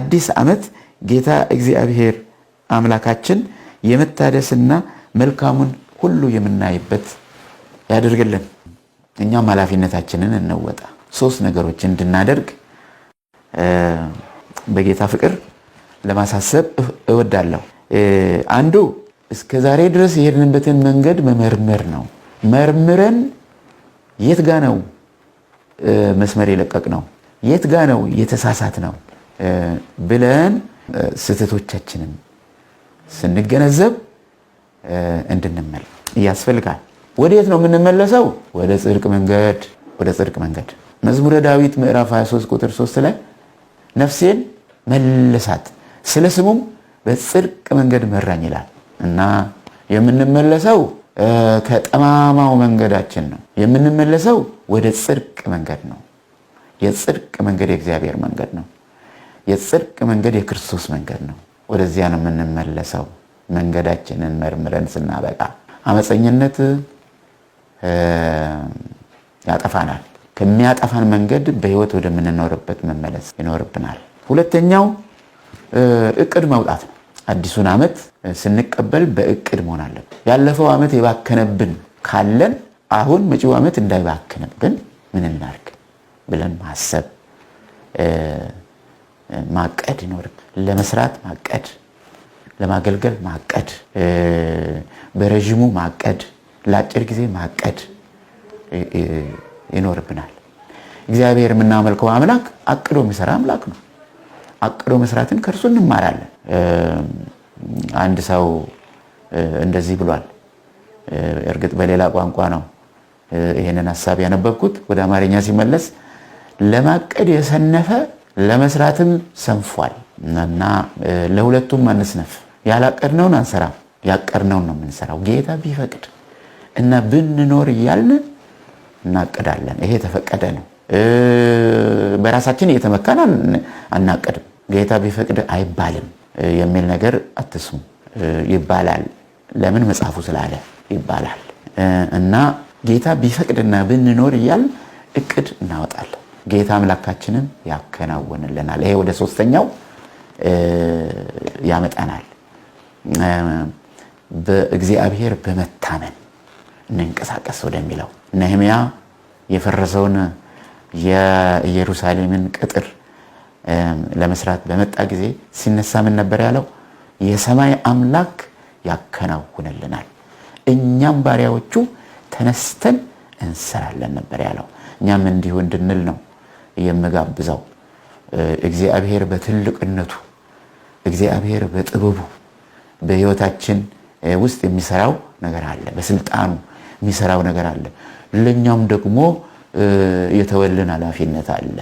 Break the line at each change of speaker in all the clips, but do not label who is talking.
አዲስ ዓመት ጌታ እግዚአብሔር አምላካችን የመታደስና መልካሙን ሁሉ የምናይበት ያደርግልን። እኛም ኃላፊነታችንን እንወጣ። 3 ነገሮችን እንድናደርግ በጌታ ፍቅር ለማሳሰብ እወዳለሁ። አንዱ እስከ ዛሬ ድረስ የሄድንበትን መንገድ መመርመር ነው። መርምረን የት ጋ ነው መስመር የለቀቅ ነው፣ የት ጋ ነው የተሳሳት ነው ብለን ስህተቶቻችንን ስንገነዘብ እንድንመለስ ያስፈልጋል። ወዴት ነው የምንመለሰው? ወደ ጽድቅ መንገድ፣ ወደ ጽድቅ መንገድ። መዝሙረ ዳዊት ምዕራፍ 23 ቁጥር 3 ላይ ነፍሴን መልሳት ስለ ስሙም በጽድቅ መንገድ መራኝ ይላል እና የምንመለሰው ከጠማማው መንገዳችን ነው። የምንመለሰው ወደ ጽድቅ መንገድ ነው። የጽድቅ መንገድ የእግዚአብሔር መንገድ ነው። የጽድቅ መንገድ የክርስቶስ መንገድ ነው። ወደዚያ ነው የምንመለሰው መንገዳችንን መርምረን ስናበቃ። አመፀኝነት ያጠፋናል። ከሚያጠፋን መንገድ በህይወት ወደምንኖርበት መመለስ ይኖርብናል። ሁለተኛው እቅድ መውጣት ነው። አዲሱን ዓመት ስንቀበል በእቅድ መሆን አለብን። ያለፈው ዓመት የባከነብን ካለን አሁን መጪው ዓመት እንዳይባከነብን ምን እናድርግ ብለን ማሰብ ማቀድ ይኖርብን። ለመስራት ማቀድ፣ ለማገልገል ማቀድ፣ በረዥሙ ማቀድ፣ ለአጭር ጊዜ ማቀድ ይኖርብናል። እግዚአብሔር የምናመልከው አምላክ አቅዶ የሚሰራ አምላክ ነው። አቅዶ መስራትን ከእርሱ እንማራለን። አንድ ሰው እንደዚህ ብሏል። እርግጥ በሌላ ቋንቋ ነው ይሄንን ሐሳብ ያነበብኩት። ወደ አማርኛ ሲመለስ ለማቀድ የሰነፈ ለመስራትም ሰንፏል እና ለሁለቱም አንስነፍ። ያላቀድነውን አንሰራም፣ ያቀድነውን ነው የምንሰራው። ጌታ ቢፈቅድ እና ብንኖር እያልን እናቀዳለን። ይሄ ተፈቀደ ነው። በራሳችን እየተመካን አናቀድም። ጌታ ቢፈቅድ አይባልም የሚል ነገር አትስሙ። ይባላል። ለምን? መጽሐፉ ስላለ ይባላል። እና ጌታ ቢፈቅድና ብንኖር እያልን እቅድ እናወጣለን። ጌታ አምላካችንን ያከናውንልናል። ይሄ ወደ 3ኛው ያመጣናል። በእግዚአብሔር በመታመን እንንቀሳቀስ ወደሚለው ነህምያ የፈረሰውን የኢየሩሳሌምን ቅጥር ለመስራት በመጣ ጊዜ ሲነሳ ምን ነበር ያለው? የሰማይ አምላክ ያከናውንልናል፣ እኛም ባሪያዎቹ ተነስተን እንሰራለን ነበር ያለው። እኛም እንዲሁ እንድንል ነው የምጋብዘው። እግዚአብሔር በትልቅነቱ፣ እግዚአብሔር በጥበቡ በሕይወታችን ውስጥ የሚሰራው ነገር አለ። በስልጣኑ የሚሰራው ነገር አለ። ለኛም ደግሞ የተወልን ኃላፊነት አለ።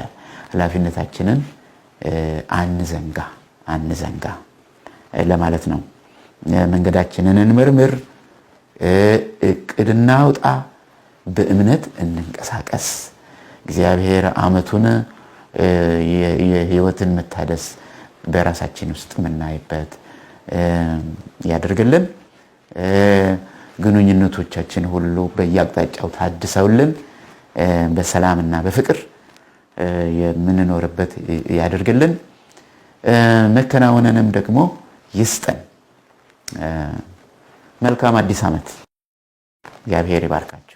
ኃላፊነታችንን አንዘንጋ ለማለት ነው። መንገዳችንን እንመርምር፣ እቅድ እናውጣ፣ በእምነት እንንቀሳቀስ። እግዚአብሔር ዓመቱን የህይወትን መታደስ በራሳችን ውስጥ የምናይበት ያደርግልን። ግንኙነቶቻችን ሁሉ በየአቅጣጫው ታድሰውልን በሰላምና በፍቅር የምንኖርበት ያደርግልን። መከናወንንም ደግሞ ይስጠን። መልካም አዲስ ዓመት። እግዚአብሔር ይባርካችሁ።